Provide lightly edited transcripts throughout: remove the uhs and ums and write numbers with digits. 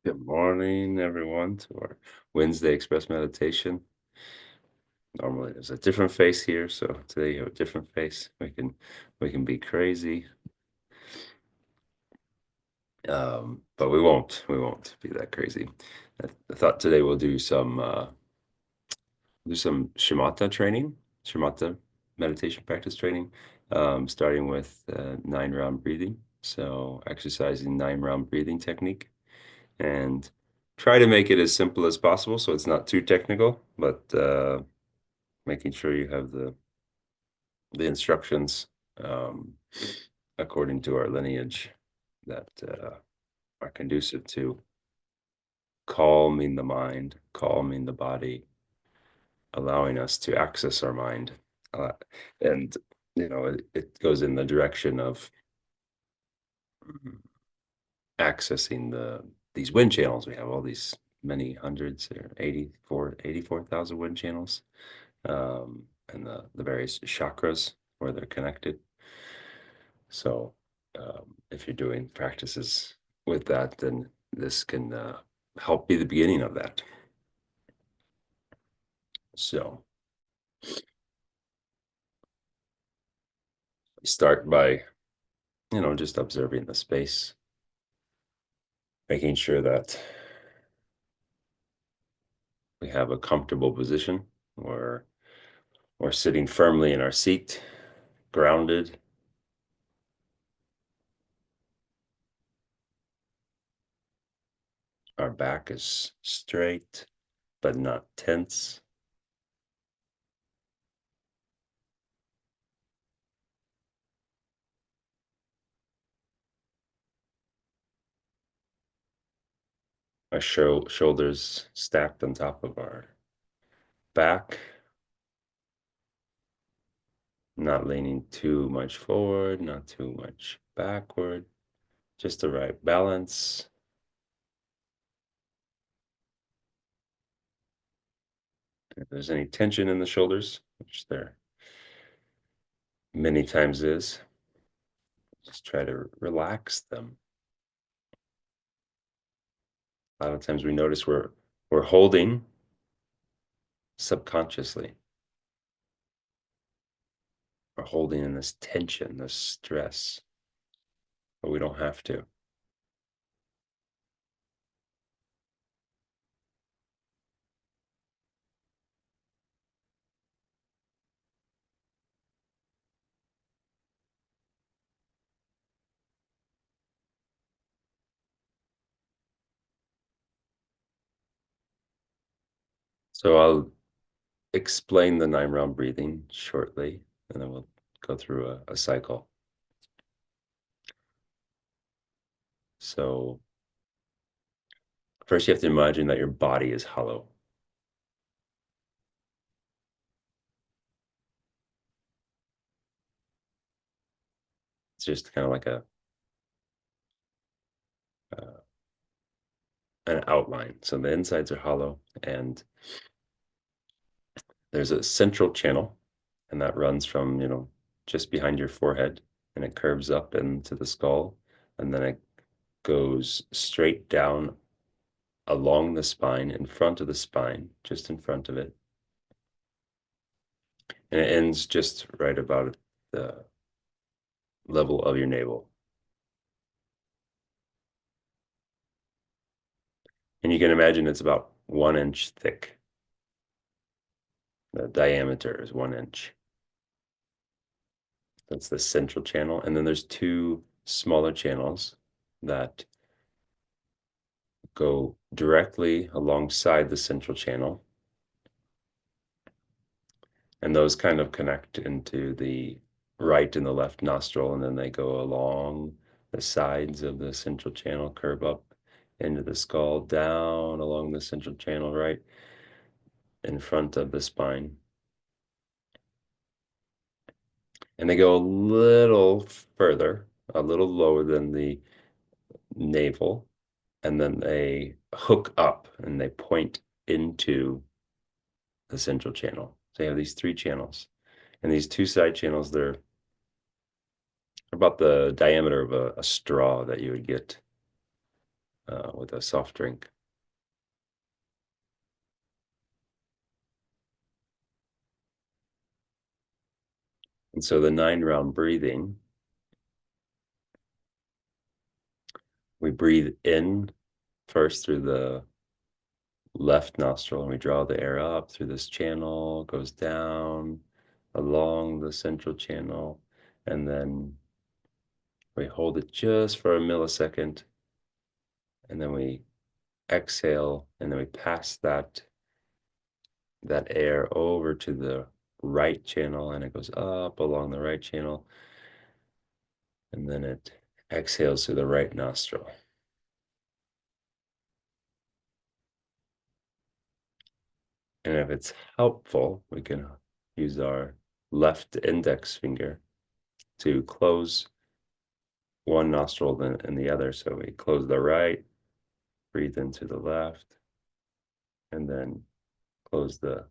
Good morning, everyone, to our Wednesday Express Meditation. Normally, there's a different face here, so today you have a different face. We can be crazy, but we won't. We won't be that crazy. I thought today we'll do some shamatha training, shamatha meditation practice training, starting with 9 round breathing. So exercising 9 round breathing technique, and try to make it as simple as possible so it's not too technical, but making sure you have the instructions um, according to our lineage that are conducive to calming the mind, calming the body, allowing us to access our mind. Uh, and, it goes in the direction of mm, accessing these wind channels. We have all these many hundreds or 84,000 wind channels, and the various chakras where they're connected. So, if you're doing practices with that, then this can help be the beginning of that. So, start by, just observing the space, making sure that we have a comfortable position where we're sitting firmly in our seat, grounded. Our back is straight, but not tense. Our shoulders stacked on top of our back, not leaning too much forward, not too much backward, just the right balance. If there's any tension in the shoulders, which there many times is, just try to relax them. A lot of times we notice we're holding subconsciously. We're holding in this tension, this stress, but we don't have to. So I'll explain the 9 round breathing shortly, and then we'll go through a cycle. So first, you have to imagine that your body is hollow. It's just kind of like uh, an outline. So the insides are hollow, and there's a central channel, and that runs from, just behind your forehead, and it curves up into the skull, and then it goes straight down along the spine, in front of the spine, just in front of it. And it ends just right about at the level of your navel. And you can imagine it's about 1 inch thick. The diameter is 1 inch. That's the central channel. And then there's two smaller channels that go directly alongside the central channel. And those kind of connect into the right and the left nostril, and then they go along the sides of the central channel, curve up into the skull, down along the central channel, right in front of the spine. And they go a little further, a little lower than the navel, and then they hook up and they point into the central channel. So you have these three channels, and these two side channels, they're about the diameter of a straw that you would get with a soft drink. And so the 9 round breathing, we breathe in first through the left nostril and we draw the air up through this channel, goes down along the central channel, and then we hold it just for a millisecond, and then we exhale, and then we pass that air over to the right channel, and it goes up along the right channel, and then it exhales through the right nostril. And if it's helpful, we can use our left index finger to close one nostril then and the other. So we close the right, breathe into the left, and then close the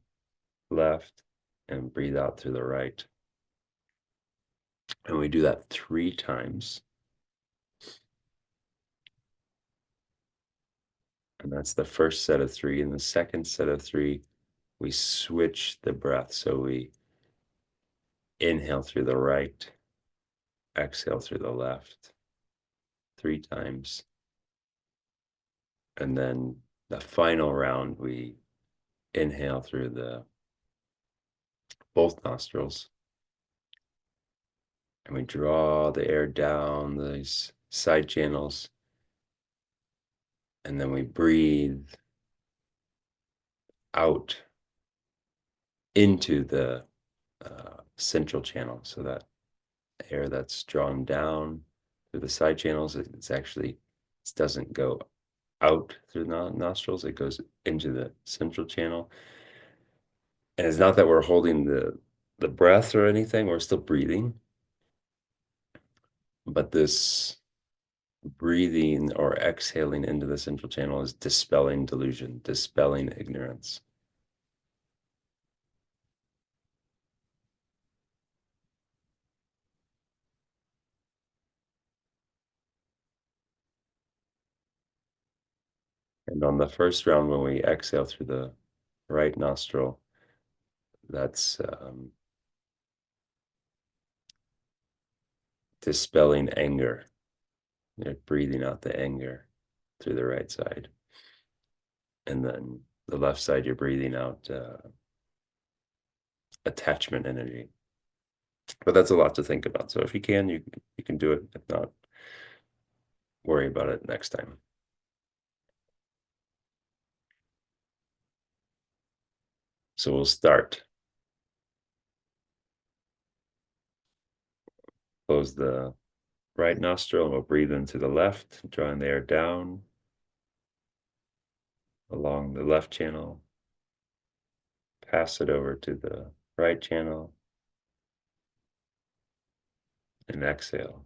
left and breathe out through the right. And we do that 3 times. And that's the first set of 3. And the second set of 3, we switch the breath. So we inhale through the right, exhale through the left 3 times. And then the final round, we inhale through the both nostrils and we draw the air down these side channels, and then we breathe out into the central channel. So that air that's drawn down through the side channels, it's actually, it doesn't go out through the nostrils, it goes into the central channel. And it's not that we're holding the breath or anything, we're still breathing, but this breathing or exhaling into the central channel is dispelling delusion, dispelling ignorance. And on the first round, when we exhale through the right nostril, that's dispelling anger. You're breathing out the anger through the right side. And then the left side, you're breathing out attachment energy. But that's a lot to think about. So if you can, you can do it. If not, worry about it next time. So we'll start. Close the right nostril and we'll breathe into the left, drawing the air down along the left channel. Pass it over to the right channel and exhale.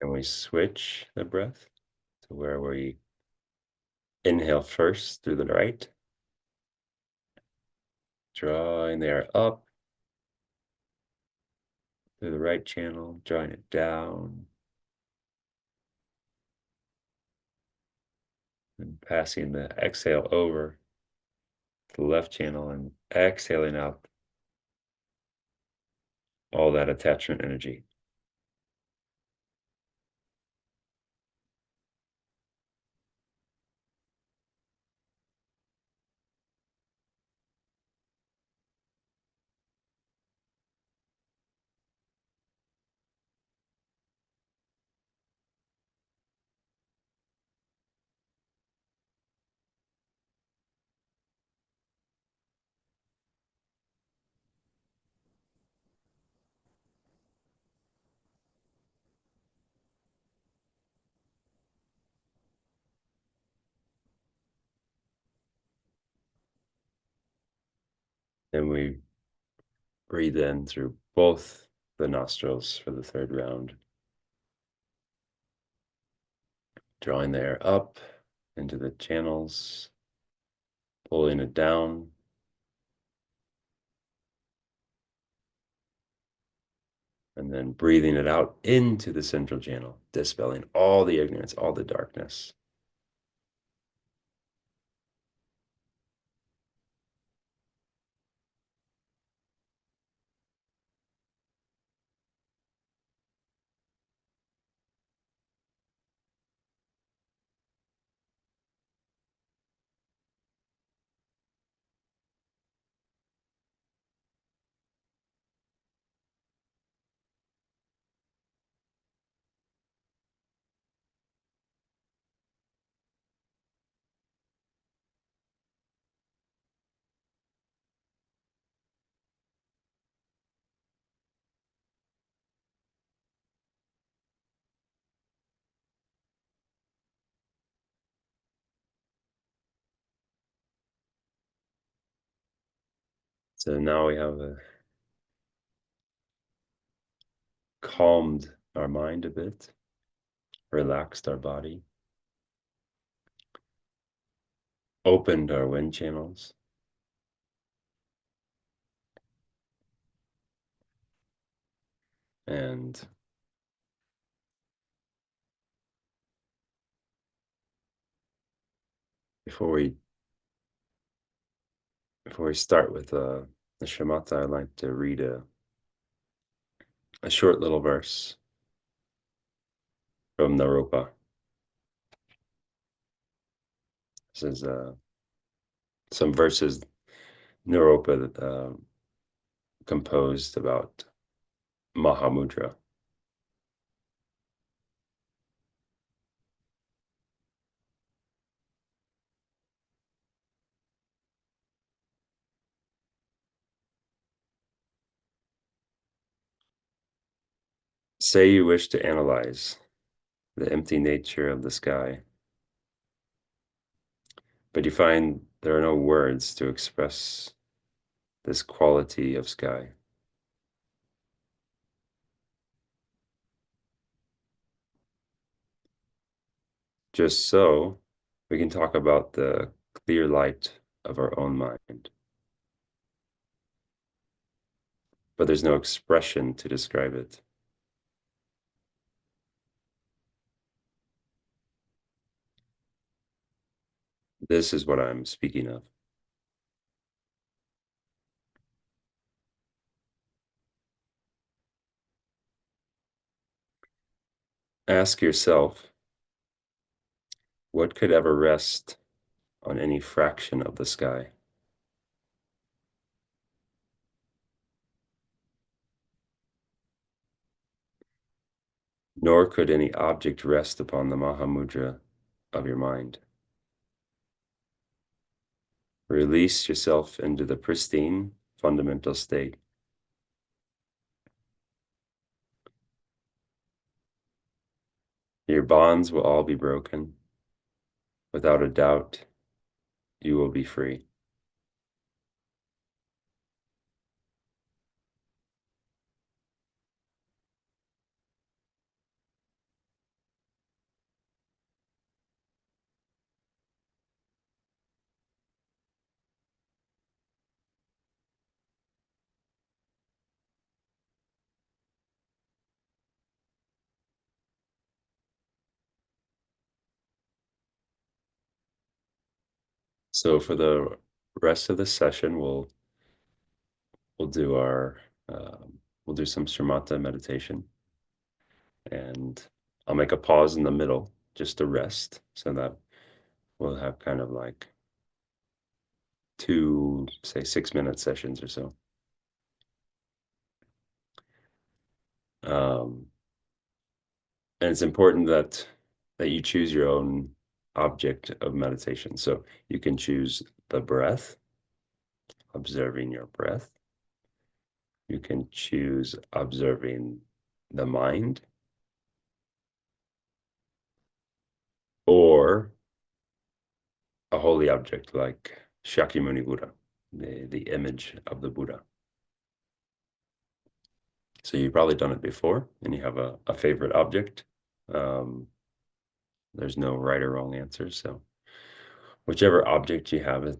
And we switch the breath to where we inhale first through the right, drawing the air up through the right channel, drawing it down, and passing the exhale over to the left channel and exhaling out all that attachment energy. And we breathe in through both the nostrils for the third round, drawing the air up into the channels, pulling it down, and then breathing it out into the central channel, dispelling all the ignorance, all the darkness. So now we have calmed our mind a bit, relaxed our body, opened our wind channels, and before we before we start with the shamatha, I'd like to read a short little verse from Naropa. This is some verses Naropa composed about Mahamudra. Say you wish to analyze the empty nature of the sky, but you find there are no words to express this quality of sky. Just so, we can talk about the clear light of our own mind, but there's no expression to describe it. This is what I'm speaking of. Ask yourself, what could ever rest on any fraction of the sky? Nor could any object rest upon the Mahamudra of your mind. Release yourself into the pristine, fundamental state. Your bonds will all be broken. Without a doubt, you will be free. So for the rest of the session, we'll do our we'll do some shamatha meditation, and I'll make a pause in the middle just to rest, so that we'll have kind of like two, say 6 minute sessions or so. Um, and it's important that you choose your own object of meditation. So you can choose the breath, observing your breath. You can choose observing the mind, or a holy object like Shakyamuni Buddha. the image of the Buddha. So you've probably done it before, and you have a favorite object. Um, there's no right or wrong answer. So whichever object you have,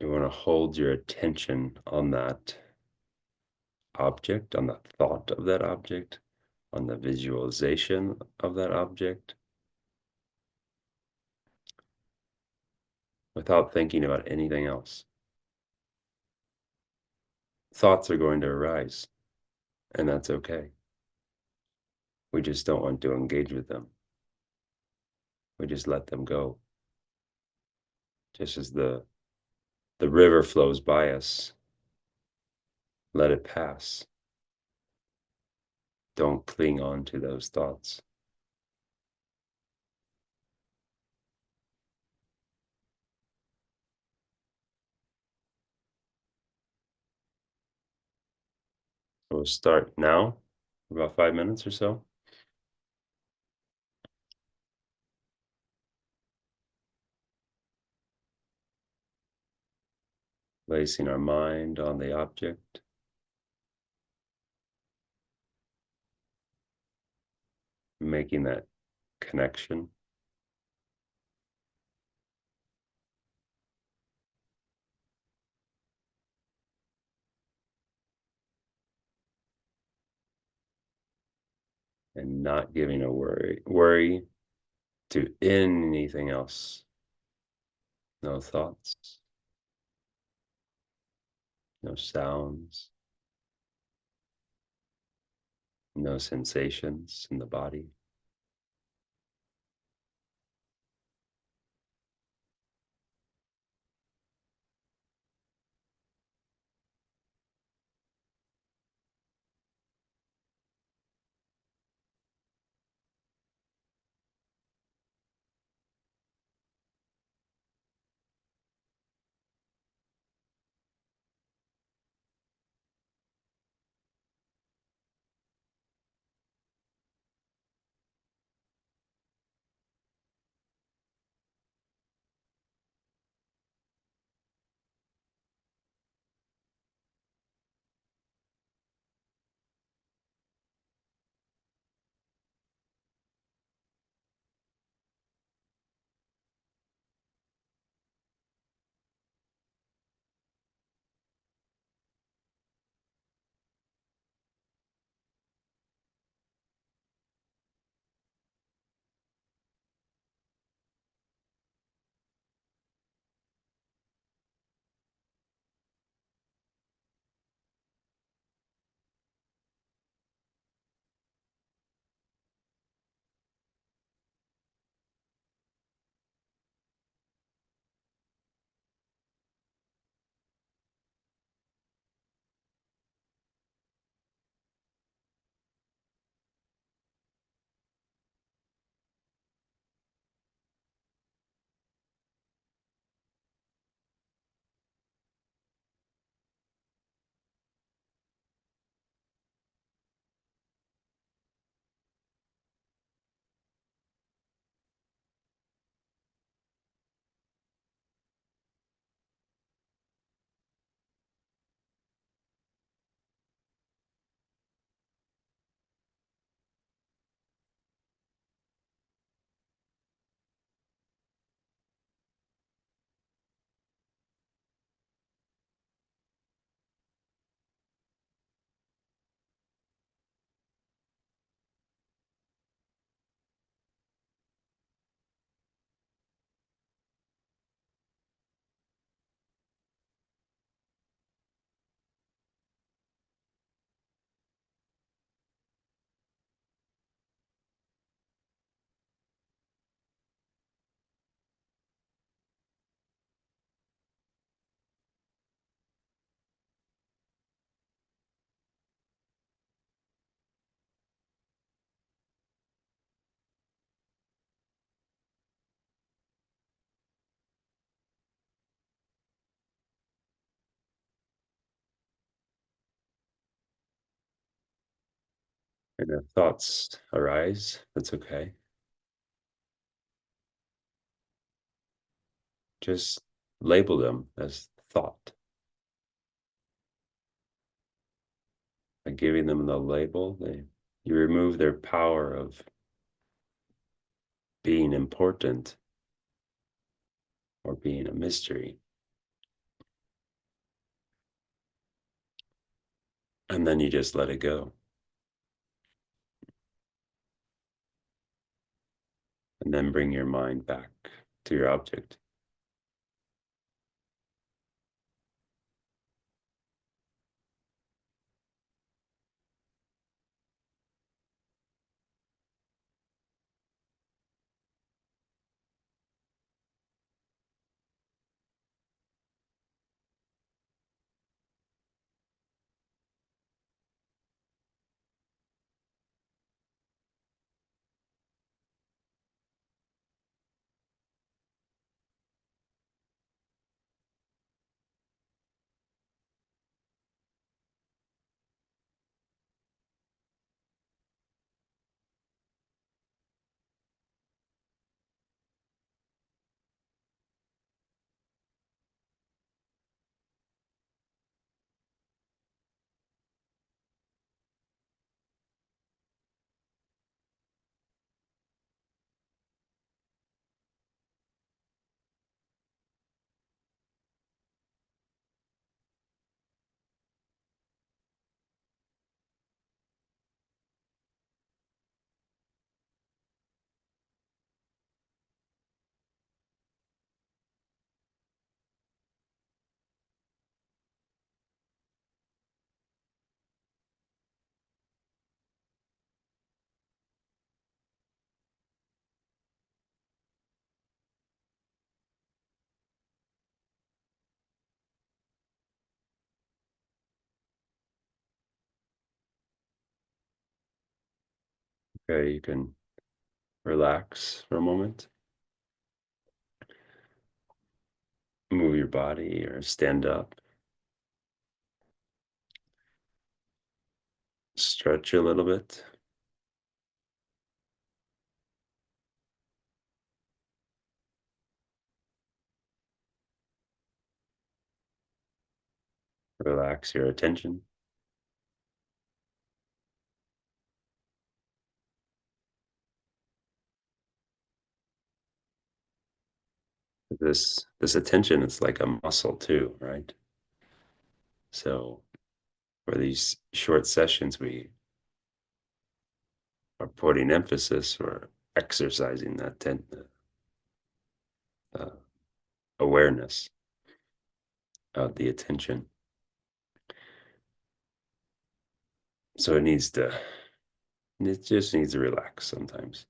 you want to hold your attention on that object, on the thought of that object, on the visualization of that object, without thinking about anything else. Thoughts are going to arise, and that's okay. We just don't want to engage with them. We just let them go. Just as the river flows by us, let it pass. Don't cling on to those thoughts. We'll start now, about 5 minutes or so, placing our mind on the object, making that connection, and not giving a worry to anything else. No thoughts, no sounds, no sensations in the body. And if thoughts arise, that's okay. Just label them as thought. By giving them the label, you remove their power of being important or being a mystery. And then you just let it go. And then bring your mind back to your object. Okay, you can relax for a moment, move your body or stand up, stretch a little bit, relax your attention. This attention is like a muscle too, right? So for these short sessions, we are putting emphasis or exercising that uh, awareness of the attention. So it just needs to relax sometimes.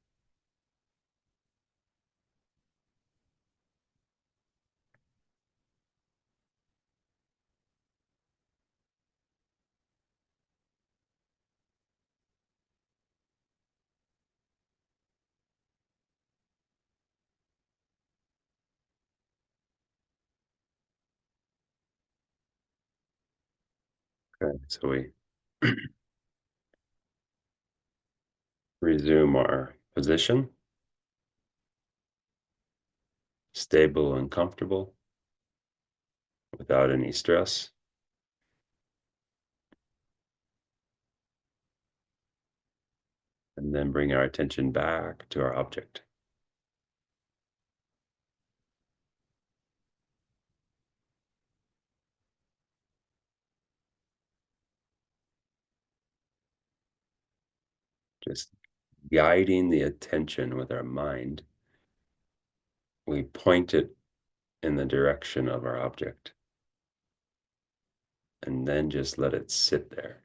Okay, so we resume our position, stable and comfortable without any stress, and then bring our attention back to our object. Just guiding the attention with our mind. We point it in the direction of our object and then just let it sit there.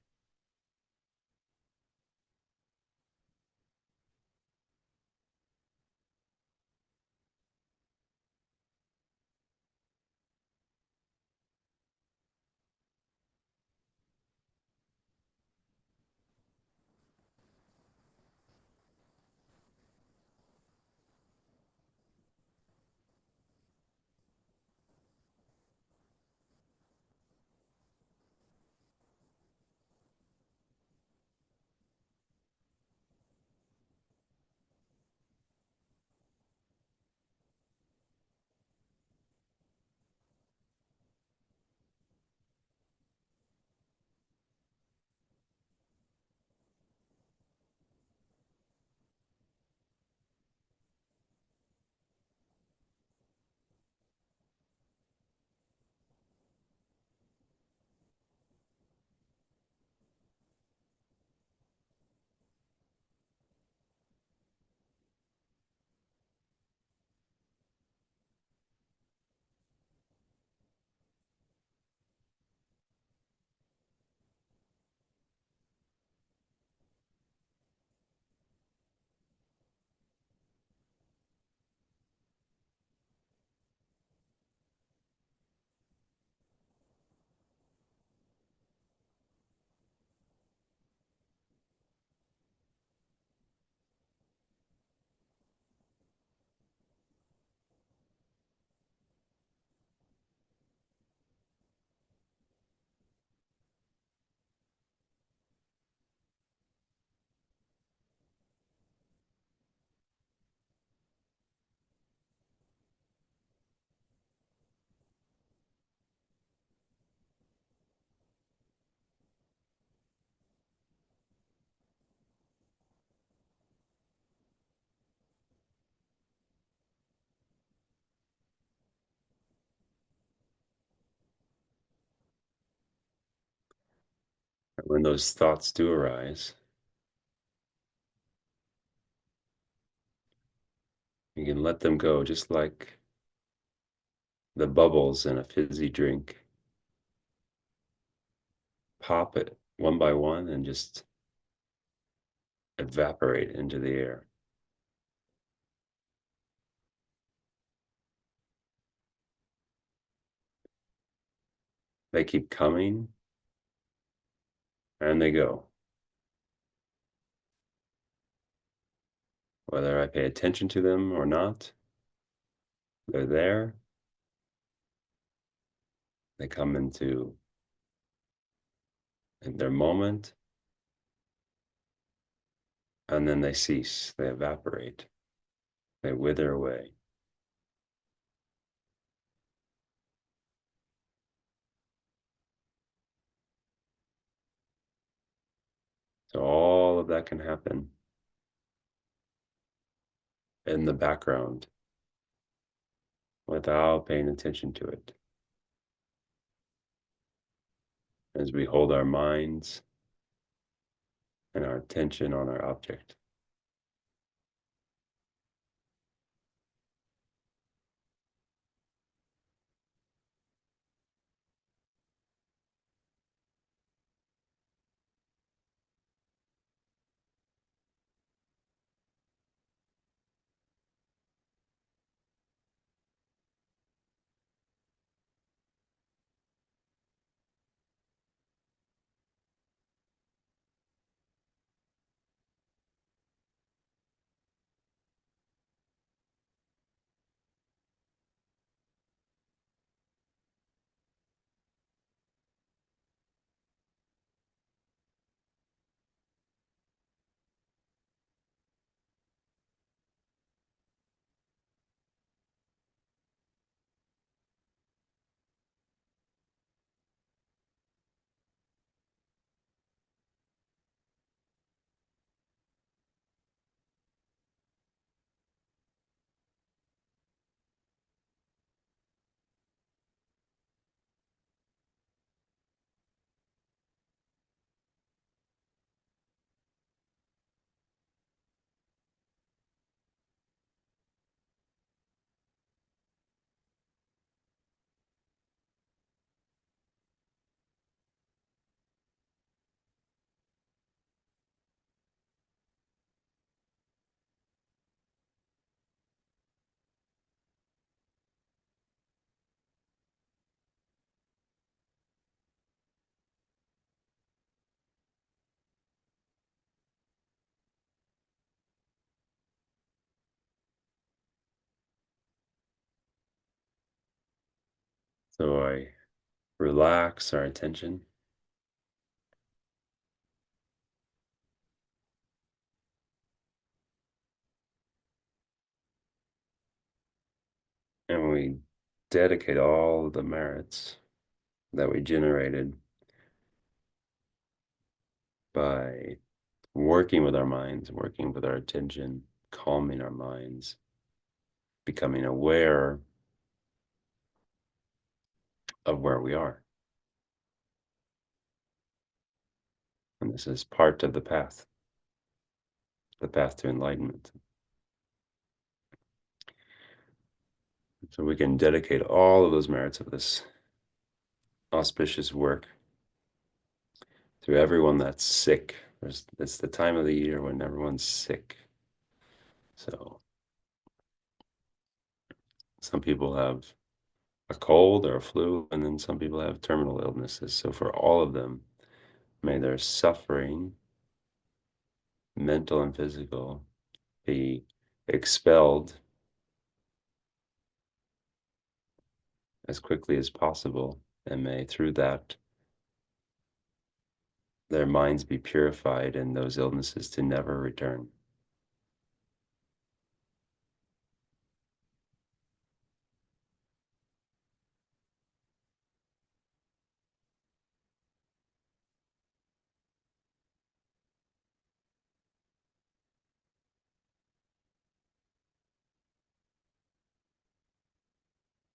And when those thoughts do arise, you can let them go just like the bubbles in a fizzy drink. Pop it one by one and just evaporate into the air. They keep coming and they go. Whether I pay attention to them or not, they're there. They come into their moment and then they cease. They evaporate. They wither away. So all of that can happen in the background without paying attention to it as we hold our minds and our attention on our object. So I relax our attention and we dedicate all of the merits that we generated by working with our minds, working with our attention, calming our minds, becoming aware of where we are. And this is part of the path to enlightenment. So we can dedicate all of those merits of this auspicious work to everyone that's sick. It's the time of the year when everyone's sick. So some people have a cold or a flu, and then some people have terminal illnesses. So for all of them, may their suffering, mental and physical, be expelled as quickly as possible, and may through that their minds be purified and those illnesses to never return.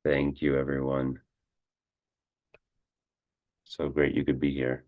Thank you, everyone. So great you could be here.